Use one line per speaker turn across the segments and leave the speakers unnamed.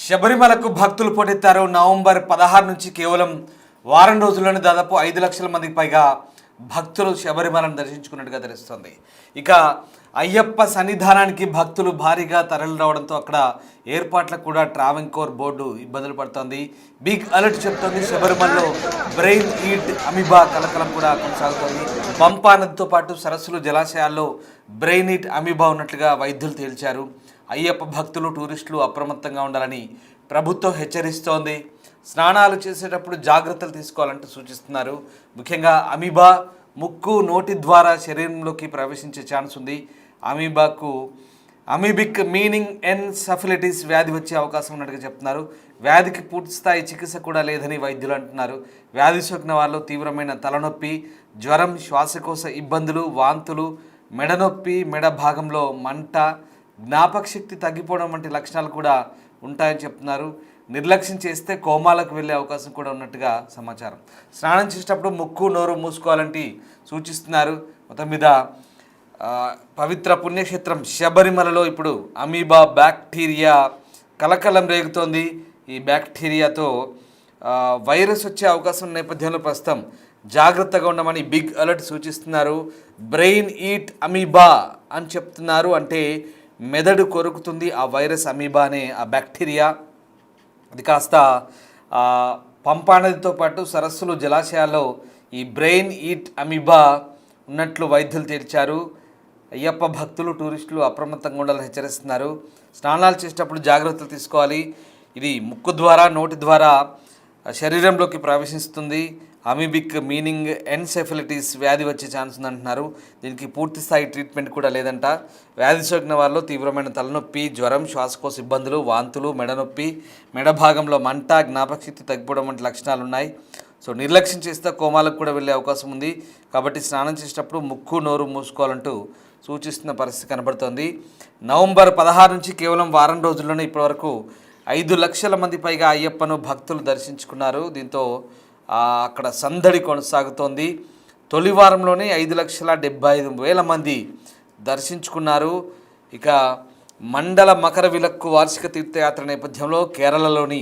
శబరిమలకు భక్తులు పోటెత్తారు. నవంబర్ 16 నుంచి కేవలం వారం రోజుల్లోనే దాదాపు 5 లక్షల మందికి పైగా భక్తులు శబరిమలను దర్శించుకున్నట్టుగా తెలుస్తోంది. ఇక అయ్యప్ప సన్నిధానానికి భక్తులు భారీగా తరలి రావడంతో అక్కడ ఏర్పాట్లకు కూడా ట్రావెంకోర్ బోర్డు ఇబ్బందులు పడుతోంది. బిగ్ అలర్ట్ చెప్తోంది. శబరిమలలో బ్రెయిన్ ఈట్ అమీబా కలకలం కూడా కొనసాగుతోంది. పంపా నదితో పాటు సరస్సులు జలాశయాల్లో బ్రెయిన్ ఈట్ అమీబా ఉన్నట్లుగా వైద్యులు తేల్చారు. అయ్యప్ప భక్తులు టూరిస్టులు అప్రమత్తంగా ఉండాలని ప్రభుత్వం హెచ్చరిస్తోంది. స్నానాలు చేసేటప్పుడు జాగ్రత్తలు తీసుకోవాలంటూ సూచిస్తున్నారు. ముఖ్యంగా అమీబా ముక్కు నోటి ద్వారా శరీరంలోకి ప్రవేశించే ఛాన్స్ ఉంది. అమీబిక్ మీనింగ్ ఎన్సెఫలైటిస్ వ్యాధి వచ్చే అవకాశం ఉన్నట్టుగా చెప్తున్నారు. వ్యాధికి పూర్తి స్థాయి చికిత్స కూడా లేదని వైద్యులు అంటున్నారు. వ్యాధి సోకిన వారిలో తీవ్రమైన తలనొప్పి, జ్వరం, శ్వాసకోశ ఇబ్బందులు, వాంతులు, మెడనొప్పి, మెడ భాగంలో మంట, జ్ఞాపక శక్తి తగ్గిపోవడం వంటి లక్షణాలు కూడా ఉంటాయని చెప్తున్నారు. నిర్లక్ష్యం చేస్తే కోమాలకు వెళ్ళే అవకాశం కూడా ఉన్నట్టుగా సమాచారం. స్నానం చేసేటప్పుడు ముక్కు నోరు మూసుకోవాలంటే సూచిస్తున్నారు. మొత్తం మీద పవిత్ర పుణ్యక్షేత్రం శబరిమలలో ఇప్పుడు అమీబా బ్యాక్టీరియా కలకలం రేగుతోంది. ఈ బ్యాక్టీరియాతో వైరస్ వచ్చే అవకాశం నేపథ్యంలో ప్రస్తుతం జాగ్రత్తగా ఉండమని బిగ్ అలర్ట్ సూచిస్తున్నారు. బ్రెయిన్ ఈట్ అమీబా అని చెప్తున్నారు. అంటే మెదడు కొరుకుతుంది ఆ వైరస్ అమీబా అనే ఆ బ్యాక్టీరియా. అది కాస్త పంపా నదితో పాటు సరస్సులు జలాశయాల్లో ఈ బ్రెయిన్ ఈట్ అమీబా ఉన్నట్లు వైద్యులు తేల్చారు. అయ్యప్ప భక్తులు టూరిస్టులు అప్రమత్తంగా ఉండాలని హెచ్చరిస్తున్నారు. స్నానాలు చేసేటప్పుడు జాగ్రత్తలు తీసుకోవాలి. ఇది ముక్కు ద్వారా నోటి ద్వారా శరీరంలోకి ప్రవేశిస్తుంది. అమీబిక్ మీనింగ్ ఎన్సెఫలైటిస్ వ్యాధి వచ్చే ఛాన్స్ ఉందంటున్నారు. దీనికి పూర్తి స్థాయి ట్రీట్మెంట్ కూడా లేదంట. వ్యాధి సోకిన వారిలో తీవ్రమైన తలనొప్పి, జ్వరం, శ్వాసకోశ ఇబ్బందులు, వాంతులు, మెడనొప్పి, మెడ భాగంలో మంట, జ్ఞాపకశక్తి తగ్గిపోవడం వంటి లక్షణాలు ఉన్నాయి. సో నిర్లక్ష్యం చేస్తే కోమాలకు కూడా వెళ్ళే అవకాశం ఉంది. కాబట్టి స్నానం చేసేటప్పుడు ముక్కు నోరు మూసుకోవాలంటూ సూచిస్తున్న పరిస్థితి కనబడుతోంది. నవంబర్ 16 నుంచి కేవలం వారం రోజుల్లోనే ఇప్పటివరకు 5 లక్షల మంది పైగా అయ్యప్పను భక్తులు దర్శించుకున్నారు. దీంతో అక్కడ సందడి కొనసాగుతోంది. తొలి వారంలోనే 5,75,000 మంది దర్శించుకున్నారు. ఇక మండల మకర విలక్కు వార్షిక తీర్థయాత్ర నేపథ్యంలో కేరళలోని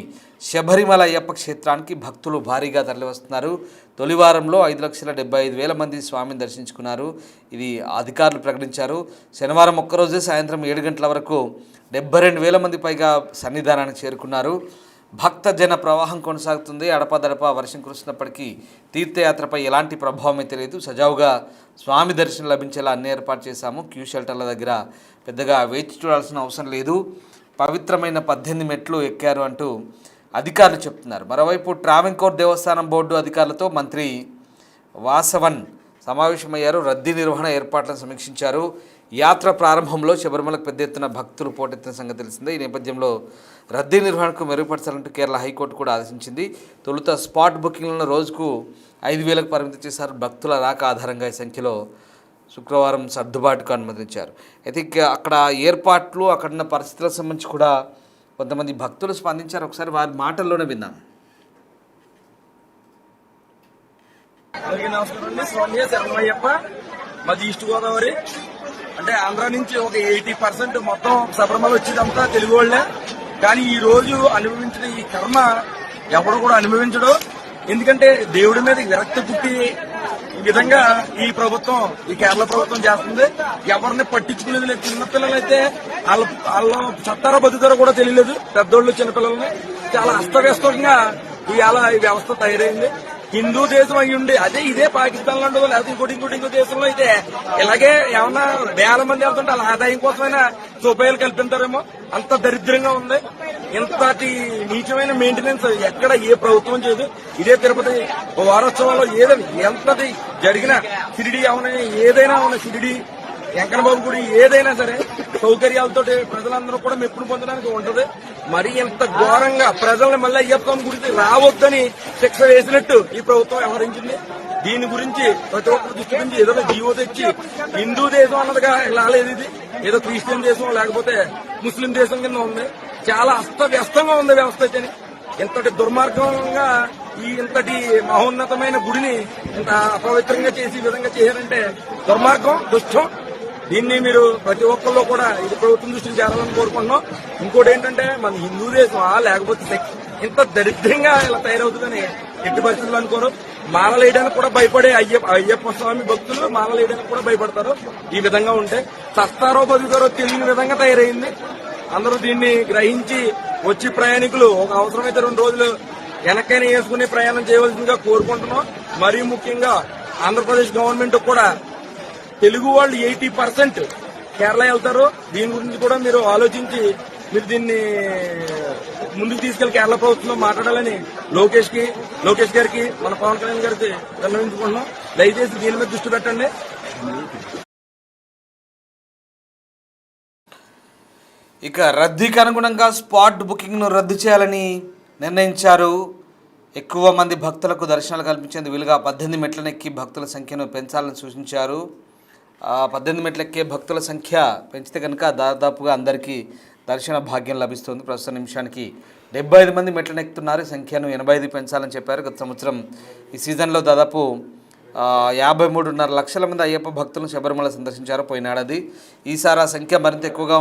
శబరిమల అయ్యప్ప క్షేత్రానికి భక్తులు భారీగా తరలివస్తున్నారు. తొలి వారంలో 5,75,000 మంది స్వామిని దర్శించుకున్నారు. ఇది అధికారులు ప్రకటించారు. శనివారం ఒక్కరోజే సాయంత్రం 7 గంటల వరకు 72,000 మంది పైగా సన్నిధానానికి చేరుకున్నారు. భక్త జన ప్రవాహం కొనసాగుతుంది. అడపాదడపా వర్షం కురుస్తున్నప్పటికీ తీర్థయాత్రపై ఎలాంటి ప్రభావమే తెలియదు. సజావుగా స్వామి దర్శనం లభించేలా అన్ని ఏర్పాటు చేశాము. క్యూ షెల్టర్ల దగ్గర పెద్దగా వేచి చూడాల్సిన అవసరం లేదు. పవిత్రమైన 18 మెట్లు ఎక్కారు అంటూ అధికారులు చెప్తున్నారు. మరోవైపు ట్రావెంకోర్ దేవస్థానం బోర్డు అధికారులతో మంత్రి వాసవన్ సమావేశమయ్యారు. రద్దీ నిర్వహణ ఏర్పాట్లను సమీక్షించారు. యాత్ర ప్రారంభంలో శబరిమలకు పెద్ద ఎత్తున భక్తులు పోటెత్తిన సంగతి తెలిసిందే. ఈ నేపథ్యంలో రద్దీ నిర్వహణకు మెరుగుపరచాలంటూ కేరళ హైకోర్టు కూడా ఆదేశించింది. తొలుత స్పాట్ బుకింగ్లను రోజుకు 5,000కు పరిమితం చేశారు. భక్తుల రాక ఆధారంగా ఈ సంఖ్యలో శుక్రవారం సర్దుబాటుకు అనుమతించారు. అయితే అక్కడ ఏర్పాట్లు అక్కడున్న పరిస్థితులకు సంబంధించి కూడా కొంతమంది భక్తులు స్పందించారు. ఒకసారి వారి మాటల్లోనే విన్నాం.
నమస్కారం అండి. స్వామి శరణమయ్యప్ప. మాది ఈస్ట్ గోదావరి. అంటే ఆంధ్ర నుంచి ఒక 80% మొత్తం శబరిమల వచ్చేదంతా తెలుగు వాళ్లే. కానీ ఈ రోజు అనుభవించిన ఈ కర్మ ఎవరు కూడా అనుభవించడు. ఎందుకంటే దేవుడి మీద విరక్తి పుట్టి ఈ విధంగా ఈ ప్రభుత్వం, ఈ కేరళ ప్రభుత్వం చేస్తుంది. ఎవరిని పట్టించుకునేది లేదు. చిన్నపిల్లలైతే వాళ్ళ చట్టారా బతుకుతారో కూడా తెలియలేదు. పెద్దోళ్ళు చిన్నపిల్లల్ని చాలా అస్తవ్యస్తంగా ఇవాళ ఈ వ్యవస్థ తయారైంది. హిందూ దేశం అయి ఉండి ఇదే పాకిస్తాన్ లో ఉండదు, లేకపోతే ఇంకో దేశంలో అయితే ఇలాగే ఏమన్నా వేల మంది వెళ్తుంటే వాళ్ళ ఆదాయం కోసమైనా సౌకర్యాలు కల్పిస్తారేమో. అంత దరిద్రంగా ఉంది. ఇంతటి నీచమైన మెయింటెనెన్స్ ఎక్కడ ఏ ప్రభుత్వం చేయదు. ఇదే తిరుపతి వారోత్సవాల్లో ఏదైనా ఎంతటి జరిగిన షిరిడి అవునని ఏదైనా ఉన్న షిరిడి వెంకన్నబాబు గుడి ఏదైనా సరే సౌకర్యాలతో ప్రజలందరూ కూడా మెప్పులు పొందడానికి ఉంటది. మరి ఇంత ఘోరంగా ప్రజల్ని మళ్ళీ అయ్యప్ప గురించి రావద్దని శిక్ష వేసినట్టు ఈ ప్రభుత్వం వ్యవహరించింది. దీని గురించి ప్రతి ఒక్కరు దృష్టి గురించి ఏదో జీవో తెచ్చి హిందూ దేశం అన్నదిగా రాలేదు. ఇది ఏదో క్రిస్టియన్ దేశం లేకపోతే ముస్లిం దేశం కింద ఉంది. చాలా అస్తవ్యస్తంగా ఉంది వ్యవస్థ అయితే. ఇంతటి దుర్మార్గంగా ఇంతటి మహోన్నతమైన గుడిని ఇంత అపవిత్రంగా చేసి ఈ విధంగా చేశారంటే దుర్మార్గం, దుష్టం. దీన్ని మీరు ప్రతి ఒక్కళ్ళు కూడా ఇది ప్రభుత్వం దృష్టికి చేరాలని కోరుకుంటున్నాం. ఇంకోటి ఏంటంటే మన హిందూ దేశమా లేకపోతే ఇంత దరిద్రంగా ఇలా తయారవుతుందని ఎట్టి పరిస్థితులు అనుకోరు. మాలలు వేయడానికి కూడా భయపడే అయ్యప్ప స్వామి భక్తులు మాలలు వేయడానికి కూడా భయపడతారు. ఈ విధంగా ఉంటే చస్తారో బతుకుతారో తెలియని విధంగా తయారైంది. అందరూ దీన్ని గ్రహించి వచ్చి ప్రయాణికులు ఒక అవసరమైతే 2 రోజులు వెనకైనా వేసుకుని ప్రయాణం చేయవలసిందిగా కోరుకుంటున్నాం. మరీ ముఖ్యంగా ఆంధ్రప్రదేశ్ గవర్నమెంట్ కూడా తెలుగు వాళ్ళు 80% కేరళ వెళ్తారు. దీని గురించి కూడా మీరు ఆలోచించి మీరు దీన్ని ముందుకు తీసుకెళ్లి కేరళ ప్రభుత్వంలో మాట్లాడాలని లోకేష్ గారికి మన పవన్ కళ్యాణ్ గారికి విన్నవించుకుంటున్నాం. దయచేసి దీని మీద దృష్టి పెట్టండి.
ఇక రద్దీకి అనుగుణంగా స్పాట్ బుకింగ్ను రద్దు చేయాలని నిర్ణయించారు. ఎక్కువ మంది భక్తులకు దర్శనాలు కల్పించేందుకు వీలుగా 18 మెట్లను ఎక్కి భక్తుల సంఖ్యను పెంచాలని సూచించారు. 18 మెట్లు ఎక్కే భక్తుల సంఖ్య పెంచితే కనుక దాదాపుగా అందరికీ దర్శన భాగ్యం లభిస్తుంది. ప్రస్తుత నిమిషానికి 75 మంది మెట్లను ఎక్కుతున్నారు. సంఖ్యను 85 పెంచాలని చెప్పారు. గత సంవత్సరం ఈ సీజన్లో దాదాపు 53.5 లక్షల మంది అయ్యప్ప భక్తులను శబరిమల సందర్శించారు పోయినేడాది. ఈసారి ఆ సంఖ్య మరింత ఎక్కువగా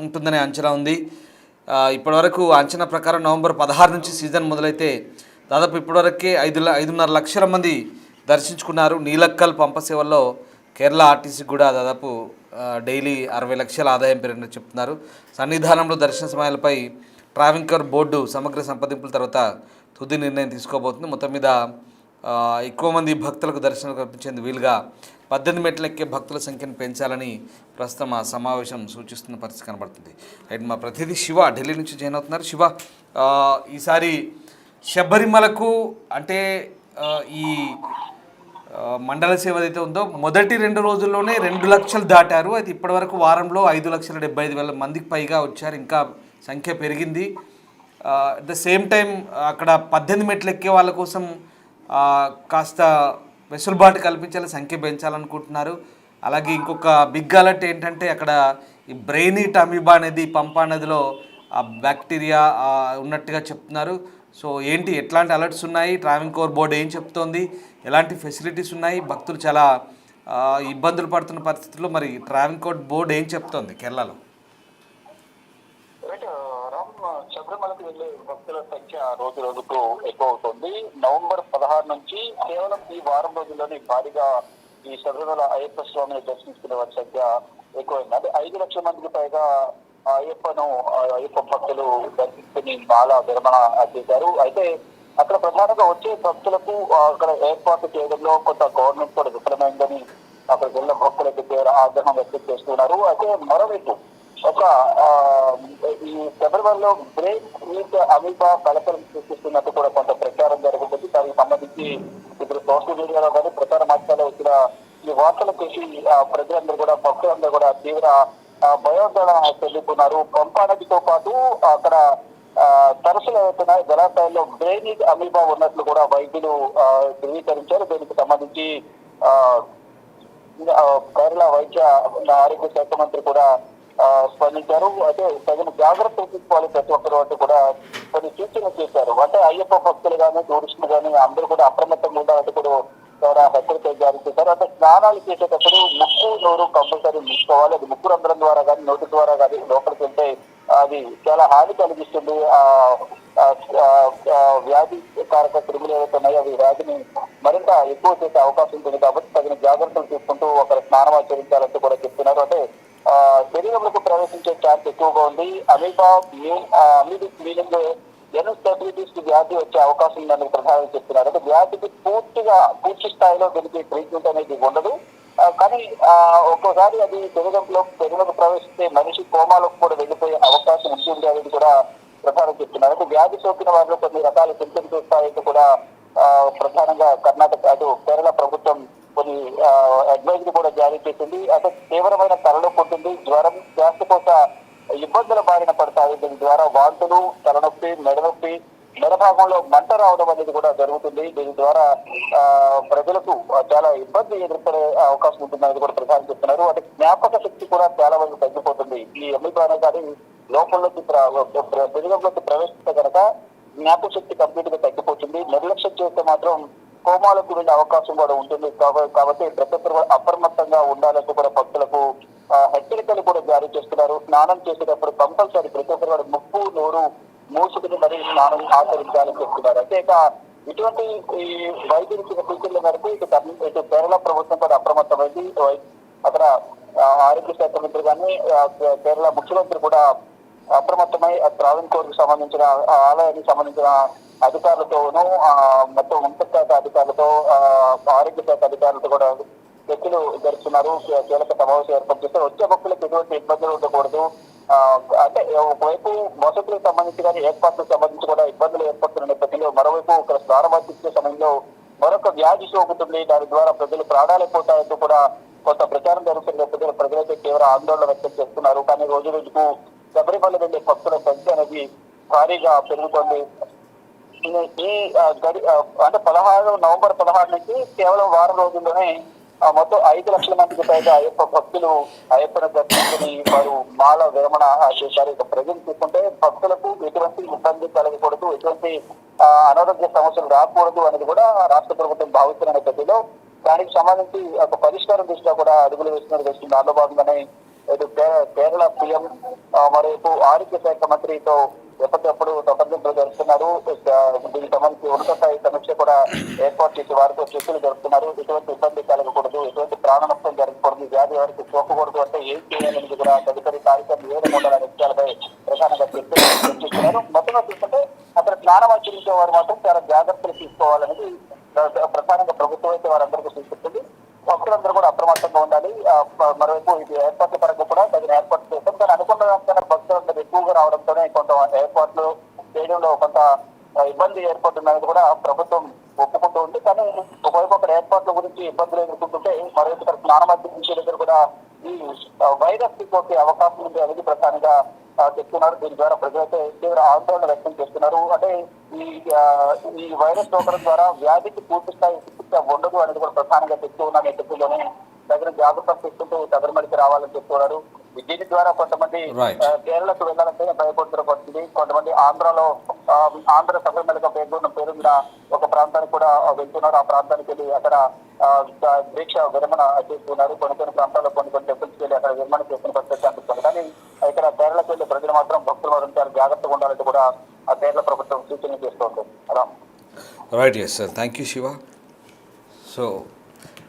ఉంటుందనే అంచనా ఉంది. ఇప్పటివరకు అంచనా ప్రకారం నవంబర్ 16 నుంచి సీజన్ మొదలైతే దాదాపు ఇప్పటివరకే 5.5 లక్షల మంది దర్శించుకున్నారు. నీలక్కల్ పంప సేవల్లో కేరళ ఆర్టీసీ కూడా దాదాపు డైలీ 60 లక్షల ఆదాయం పెరిగినట్టు చెప్తున్నారు. సన్నిధానంలో దర్శన సమయాలపై ట్రావెంకర్ బోర్డు సమగ్ర సంప్రదింపుల తర్వాత తుది నిర్ణయం తీసుకోబోతుంది. మొత్తం మీద ఎక్కువ మంది భక్తులకు దర్శనం కల్పించేందుకు వీలుగా 18 మెట్లు ఎక్కే భక్తుల సంఖ్యను పెంచాలని ప్రస్తుతం ఆ సమావేశం సూచిస్తున్న పరిస్థితి కనబడుతుంది. రైట్, మా ప్రతినిధి శివ ఢిల్లీ నుంచి జాయిన్ అవుతున్నారు. శివ, ఈసారి శబరిమలకు అంటే ఈ మండల సేవ ఏదైతే ఉందో మొదటి 2 రోజుల్లోనే 2 లక్షలు దాటారు. అయితే ఇప్పటివరకు వారంలో 5,75,000 మందికి పైగా వచ్చారు. ఇంకా సంఖ్య పెరిగింది. అట్ ద సేమ్ టైం అక్కడ 18 మెట్లు ఎక్కే వాళ్ళ కోసం కాస్త వెసులుబాటు కల్పించాలి, సంఖ్య పెంచాలనుకుంటున్నారు. అలాగే ఇంకొక బిగ్ అలర్ట్ ఏంటంటే అక్కడ ఈ బ్రెయినీట్ అమీబా అనేది పంపా నదిలో బ్యాక్టీరియా ఉన్నట్టుగా చెప్తున్నారు. సో ఏంటి, ఎట్లాంటి అలర్ట్స్ ఉన్నాయి, ట్రావెంకోర్ బోర్డు ఏం చెప్తోంది, ఎలాంటి ఫెసిలిటీస్ ఉన్నాయి, భక్తులు చాలా ఇబ్బందులు పడుతున్న పరిస్థితుల్లో మరి ట్రావెంకోర్ బోర్డు ఏం చెప్తోంది కేరళలో?
శబరిమలకు వెళ్లే భక్తుల సంఖ్య రోజు రోజుకు ఎక్కువ అవుతుంది. నవంబర్ 16 నుంచి కేవలం ఈ వారం రోజుల్లోనే భారీగా ఈ శబరిమల అయ్యప్ప స్వామిని దర్శించుకునే వారి సంఖ్య ఎక్కువైంది. అంటే 5 లక్షల మందికి పైగా అయ్యప్ప భక్తులు దర్శించుకుని మాల విరమణ చేశారు. అయితే అక్కడ ప్రధానంగా వచ్చే భక్తులకు అక్కడ ఏర్పాటు చేయడంలో కొంత గవర్నమెంట్ కూడా విఫలమైందని అక్కడ వెళ్ళిన భక్తులకు ఆగ్రహం వ్యక్తం చేస్తున్నారు. అయితే మరోవైపు ఈ శబరిమలలో బ్రెయిన్ ఈట్ అమీబా కలకలం సృష్టిస్తున్నట్టు కూడా కొంత ప్రచారం జరుగుతుంది. దానికి సంబంధించి ఇప్పుడు సోషల్ మీడియాలో కానీ ప్రచార మాధ్యమాల్లో వచ్చిన ఈ వార్తలు చూసి ప్రజలందరూ కూడా భక్తులందరూ కూడా తీవ్ర భయోందోళన చెందుతున్నారు. పంపా నదితో పాటు అక్కడ తరచులు అవుతున్నాయి జలాశయాల్లో బ్రెయిన్ ఈట్ అమీబా ఉన్నట్లు కూడా వైద్యులు ధృవీకరించారు. దీనికి సంబంధించి కేరళ వైద్య ఆరోగ్య శాఖ మంత్రి కూడా స్పందించారు. అయితే తగిన జాగ్రత్తలు తీసుకోవాలి ప్రతి ఒక్కరు అంటూ కూడా కొన్ని సూచనలు చేశారు. అంటే అయ్యప్ప భక్తులు కానీ టూరిస్టులు కానీ అందరూ కూడా అప్రమత్తంగా ఉండాలంటూ కూడా హెచ్చరిక జారీ చేశారు. అంటే స్నానాలు చేసేటప్పుడు ముక్కు నోరు కంపల్సరీ మూసుకోవాలి. అది ముక్కు రంధ్రం ద్వారా కానీ నోటి ద్వారా కానీ లోపలికి వెళ్తే అది చాలా హాని కలిగిస్తుంది. వ్యాధి కారక క్రిములు ఏవైతే ఉన్నాయో అవి వ్యాధిని మరింత ఎక్కువ చేసే అవకాశం ఉంటుంది. కాబట్టి తగిన జాగ్రత్తలు తీసుకుంటూ ఒకరు స్నానం ఆచరించాలంటూ కూడా చెప్తున్నారు. అంటే శరీరంలోకి ప్రవేశించే ఛాన్స్ ఎక్కువగా ఉంది. అమీబిక్ మీనింగ్ ఎన్సెఫిలిటీస్ వ్యాధి వచ్చే అవకాశం ఉందని ప్రధానంగా చెప్తున్నారు. అంటే వ్యాధికి పూర్తి స్థాయిలో దీనికి ట్రీట్మెంట్ అనేది ఉండదు. కానీ ఒక్కోసారి అది శరీరంలోకి ప్రవేశిస్తే మనిషి కోమాలకు కూడా వెళ్ళిపోయే అవకాశం ఉంటుంది అనేది కూడా ప్రధానంగా చెప్తున్నారు. అంటే వ్యాధి సోకిన వారిలో కొన్ని రకాల సింటమ్స్ వస్తాయంటూ కూడా ప్రధానంగా కేరళ ప్రభుత్వం కొన్ని అడ్వైజరీ కూడా జారీ చేసింది. అంటే తీవ్రమైన తలనొప్పి ఉంటుంది, జ్వరం, శ్వాసకోశ ఇబ్బందుల బారిన పడతాయి. దీని ద్వారా వాంతులు, తలనొప్పి, మెడనొప్పి, మెడభాగంలో మంట రావడం అనేది కూడా జరుగుతుంది. దీని ద్వారా ప్రజలకు చాలా ఇబ్బంది ఎదుర్కొనే అవకాశం ఉంటుందనేది కూడా ప్రధాని చెప్తున్నారు. అంటే జ్ఞాపక శక్తి కూడా చాలా మంది తగ్గిపోతుంది. ఈ అమీబానే కానీ లోపలికి శరీరంలోకి ప్రవేశిస్తే కనుక జ్ఞాపక శక్తి కంప్లీట్ గా తగ్గిపోతుంది. నిర్లక్ష్యం చేస్తే మాత్రం కోమాలకు వెళ్ళే అవకాశం కూడా ఉంటుంది. కాబట్టి ప్రతి ఒక్కరు అప్రమత్తంగా ఉండాలంటూ కూడా భక్తులకు హెచ్చరికలు కూడా జారీ చేస్తున్నారు. స్నానం చేసేటప్పుడు కంపల్సరీ ప్రతి ఒక్కరు కూడా ముక్కు నోరు మూసుకుని మరి స్నానం ఆచరించాలని చెప్తున్నారు. అంటే ఇక ఇటువంటి ఈ వైద్యులు ఇచ్చిన సూచనల మేరకు ఇటు కేరళ ప్రభుత్వం కూడా అప్రమత్తమైంది. అక్కడ ఆరోగ్య శాఖ మంత్రి కానీ కేరళ ముఖ్యమంత్రి కూడా అప్రమత్తమై ట్రావెన్కోర్ కు సంబంధించిన ఆలయానికి సంబంధించిన అధికారులతోనూ మొత్తం ఉన్నత శాఖ అధికారులతో ఆరోగ్య శాఖ అధికారులతో కూడా చర్చలు జరుపుతున్నారు. కీలక సమావేశం ఏర్పాటు చేస్తే వచ్చే భక్తులకు ఎటువంటి ఇబ్బందులు ఉండకూడదు. అంటే ఒకవైపు వసతులకు సంబంధించి కానీ ఏర్పాట్లకు సంబంధించి కూడా ఇబ్బందులు ఏర్పడుతున్న నేపథ్యంలో మరోవైపు ఇక్కడ ప్రారంభించే సమయంలో మరొక వ్యాధి సోకుతుంది, దాని ద్వారా ప్రజలు ప్రాణాలు పోతాయంటూ కూడా కొంత ప్రచారం జరుగుతున్న నేపథ్యంలో ప్రజలైతే తీవ్ర ఆందోళన వ్యక్తం చేస్తున్నారు. కానీ రోజు రోజుకు శబరిమల వెళ్లే భక్తుల సంఖ్య అనేది భారీగా పెరుగుతోంది. ఈ అంటే నవంబర్ 16 నుంచి కేవలం వారం రోజుల్లోనే మొత్తం 5 లక్షల మందికి పైగా అయ్యప్ప భక్తులు అయ్యప్పను దర్శించుకుని వారు మాల విరమణ చేశారు. ఇక ప్రజలు చూసుకుంటే భక్తులకు ఎటువంటి ఇబ్బంది కలగకూడదు, ఎటువంటి అనారోగ్య సమస్యలు రాకూడదు అనేది కూడా రాష్ట్ర ప్రభుత్వం భావిస్తున్న నేపథ్యంలో దానికి సంబంధించి ఒక పరిష్కారం దృష్ట్యా కూడా అడుగులు వేస్తున్నారు. దానిలో భాగంగానే కేరళ సీఎం మరోవైపు ఆరోగ్య శాఖ మంత్రితో ఎప్పటికప్పుడు సంప్రదింపులు జరుపుతున్నారు. దీనికి సంబంధించి ఉన్నత స్థాయి సమీక్ష కూడా ఏర్పాటు చేసి వారితో చర్చలు జరుపుతున్నారు. ఎటువంటి ఇబ్బంది కలగకూడదు, ఎటువంటి ప్రాణ నష్టం జరగకూడదు, వ్యాధి ఎవరికి సోకకూడదు అంటే ఏం చేయాలనేది కూడా తదుపరి కార్యక్రమం ఏ విధంగా విషయాలపై ప్రధానంగా చర్చిస్తున్నారు. మొత్తంగా చూస్తుంటే అక్కడ స్నానం ఆచరించే వారు మాత్రం చాలా జాగ్రత్తలు తీసుకోవాలనేది ప్రధానంగా ప్రభుత్వం అయితే వారందరికీ సూచిస్తుంది. భక్తులందరూ కూడా అప్రమత్తంగా ఉండాలి. మరోవైపు ఇది ఏర్పాట్ల పరంగా కూడా తగిన ఏర్పాటు చేస్తాం. కానీ అనుకున్న దానికన్నా భక్తులందరూ ఎక్కువగా రావడంతోనే కొంత ఏర్పాట్లు చేయడంలో కొంత ఇబ్బంది ఏర్పడుతుందనేది కూడా ప్రభుత్వం ఒప్పుకుంటూ ఉంది. కానీ ఒకవైపు అక్కడ ఏర్పాట్ల గురించి ఇబ్బందులు ఎదుర్కొంటుంటే మరోవైపు ఇక్కడ స్నానమాధ్యమించే దగ్గర కూడా ఈ వైరస్ సోకే అవకాశం ఉంది అనేది ప్రధానంగా చెప్తున్నారు. దీని ద్వారా ప్రజలైతే తీవ్ర ఆందోళన వ్యక్తం చేస్తున్నారు. అంటే ఈ వైరస్ సోకడం ద్వారా వ్యాధికి పూర్తి స్థాయి చికిత్స ఉండదు అనేది కూడా ప్రధానంగా చెప్తూ ఉన్న నేపథ్యంలోనే తగిన జాగ్రత్తలు తీసుకుంటూ శబరిమలకి రావాలని చెప్తున్నారు. దీని ద్వారా కొంతమంది కేరళకు వెళ్లాలంటే భయపడుతున్న పరిస్థితి, కొంతమంది ఆంధ్ర శబరిమలకి పేరున్న ఒక ప్రాంతానికి కూడా వెళ్తున్నారు. ఆ ప్రాంతానికి వెళ్ళి అక్కడ దీక్ష విరమణ చేస్తున్నారు. కొన్ని ప్రాంతాల్లో కొన్ని టెంపుల్స్కి వెళ్ళి అక్కడ విరమణ చేస్తున్న పరిస్థితి అనిపిస్తుంది. కానీ ఇక్కడ కేరళకు వెళ్ళే ప్రజలు మాత్రం భక్తులు మాత్రం చాలా జాగ్రత్తగా ఉండాలంటే కూడా ఆ కేరళ ప్రభుత్వం సూచనలు చేస్తుంది.
Right, yes sir, thank you Shiva. So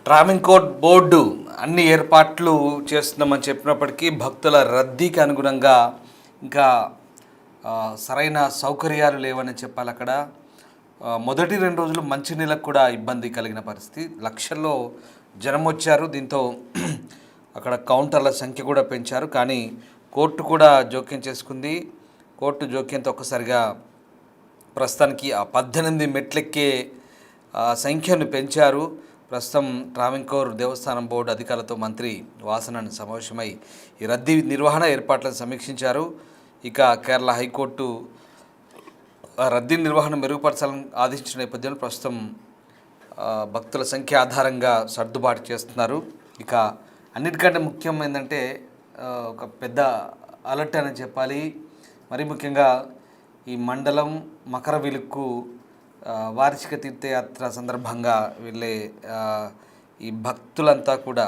Travancore board అన్ని ఏర్పాట్లు చేస్తున్నామని చెప్పినప్పటికీ భక్తుల రద్దీకి అనుగుణంగా ఇంకా సరైన సౌకర్యాలు లేవని చెప్పాలి. అక్కడ మొదటి 2 రోజులు మంచినీళ్ళకు కూడా ఇబ్బంది కలిగిన పరిస్థితి, లక్షల్లో జనం వచ్చారు. దీంతో అక్కడ కౌంటర్ల సంఖ్య కూడా పెంచారు. కానీ కోర్టు కూడా జోక్యం చేసుకుంది. కోర్టు జోక్యంతో ఒక్కసారిగా ప్రస్తుతానికి ఆ 18 మెట్లెక్కే సంఖ్యను పెంచారు. ప్రస్తుతం ట్రావెన్కోర్ దేవస్థానం బోర్డు అధికారులతో మంత్రి వాసనన్ సమావేశమై ఈ రద్దీ నిర్వహణ ఏర్పాట్లను సమీక్షించారు. ఇక కేరళ హైకోర్టు రద్దీ నిర్వహణ మెరుగుపరచాలని ఆదేశించిన నేపథ్యంలో ప్రస్తుతం భక్తుల సంఖ్య ఆధారంగా సర్దుబాటు చేస్తున్నారు. ఇక అన్నిటికంటే ముఖ్యం ఏంటంటే ఒక పెద్ద అలర్ట్ అని చెప్పాలి. మరి ముఖ్యంగా ఈ మండలం మకరవిలుక్కు వార్షిక తీర్థయాత్ర సందర్భంగా వెళ్ళే ఈ భక్తులంతా కూడా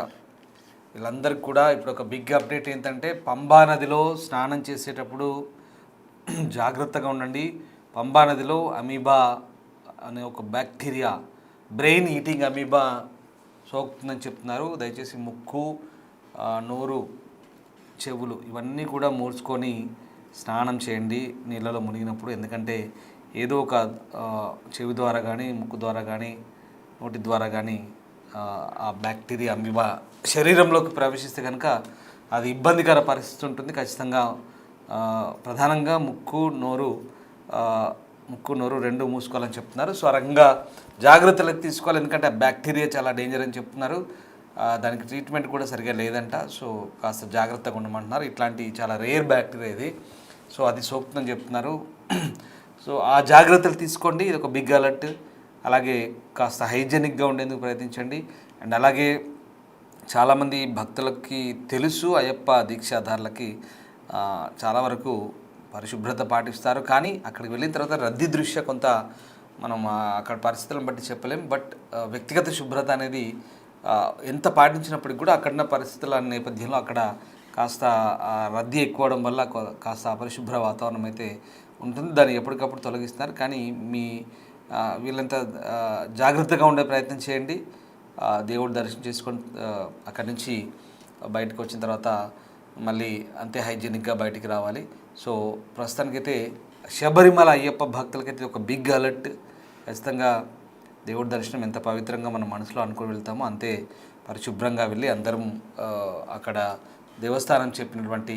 వీళ్ళందరికీ కూడా ఇప్పుడు ఒక బిగ్ అప్డేట్ ఏంటంటే పంబా నదిలో స్నానం చేసేటప్పుడు జాగ్రత్తగా ఉండండి. పంబా నదిలో అమీబా అనే ఒక బ్యాక్టీరియా, బ్రెయిన్ ఈటింగ్ అమీబా సోకుతుందని చెప్తున్నారు. దయచేసి ముక్కు, నోరు, చెవులు ఇవన్నీ కూడా మూసుకొని స్నానం చేయండి నీళ్ళలో మునిగినప్పుడు. ఎందుకంటే ఏదో ఒక చెవి ద్వారా కానీ, ముక్కు ద్వారా కానీ, నోటి ద్వారా కానీ ఆ బ్యాక్టీరియా అమీబా శరీరంలోకి ప్రవేశిస్తే కనుక అది ఇబ్బందికర పరిస్థితి ఉంటుంది. ఖచ్చితంగా ప్రధానంగా ముక్కు నోరు 2 మూసుకోవాలని చెప్తున్నారు. సో ఆ రకంగా జాగ్రత్తలు తీసుకోవాలి. ఎందుకంటే ఆ బ్యాక్టీరియా చాలా డేంజర్ అని చెప్తున్నారు. దానికి ట్రీట్మెంట్ కూడా సరిగా లేదంట. సో కాస్త జాగ్రత్తగా ఉండమంటున్నారు. ఇట్లాంటి చాలా రేర్ బ్యాక్టీరియా ఇది. సో అది సోకుతుందని చెప్తున్నారు. సో ఆ జాగ్రత్తలు తీసుకోండి. ఇది ఒక బిగ్ అలర్ట్. అలాగే కాస్త హైజెనిక్గా ఉండేందుకు ప్రయత్నించండి. అండ్ అలాగే చాలామంది భక్తులకి తెలుసు, అయ్యప్ప దీక్షాదారులకి చాలా వరకు పరిశుభ్రత పాటిస్తారు. కానీ అక్కడికి వెళ్ళిన తర్వాత రద్దీ దృష్ట్యా కొంత మనం అక్కడ పరిస్థితులను బట్టి చెప్పలేం. బట్ వ్యక్తిగత శుభ్రత అనేది ఎంత పాటించినప్పటికి కూడా అక్కడున్న పరిస్థితుల నేపథ్యంలో అక్కడ కాస్త రద్దీ ఎక్కువడం వల్ల కాస్త అపరిశుభ్ర వాతావరణం అయితే ఉంటుంది. దాన్ని ఎప్పటికప్పుడు తొలగిస్తున్నారు. కానీ వీళ్ళంతా జాగ్రత్తగా ఉండే ప్రయత్నం చేయండి. దేవుడి దర్శనం చేసుకొని అక్కడి నుంచి బయటకు వచ్చిన తర్వాత మళ్ళీ అంతే హైజీనిక్గా బయటికి రావాలి. సో ప్రస్తుతానికైతే శబరిమల అయ్యప్ప భక్తులకైతే ఒక బిగ్ అలర్ట్. ఖచ్చితంగా దేవుడి దర్శనం ఎంత పవిత్రంగా మన మనసులో అనుకుని వెళ్తామో అంతే పరిశుభ్రంగా వెళ్ళి అందరం అక్కడ దేవస్థానం చెప్పినటువంటి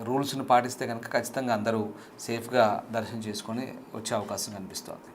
రూల్స్ను పాటిస్తే కనుక ఖచ్చితంగా అందరూ సేఫ్గా దర్శనం చేసుకొని వచ్చే అవకాశం కనిపిస్తుంది.